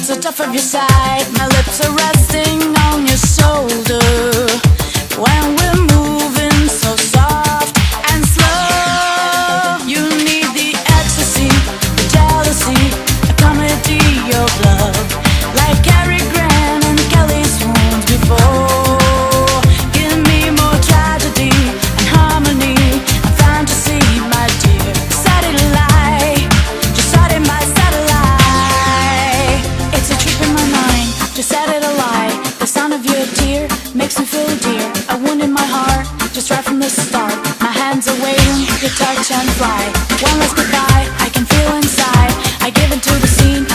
so tough of your side. My lips are resting on your shoulder when we're moving so soft and slow. You need the ecstasy, the jealousy, a comedy of love, like Cary Grant and Kelly swoons before. Give me more tragedy and harmony and fantasy, my dear. Satellite, just starting my satellite. It's a trip in my mind, just set it alight. The sound of your tear makes me feel dear. A wound in my heart, just right from the start. My hands are waiting, your touch and fly. One last goodbye, I can feel inside. I give into the scene,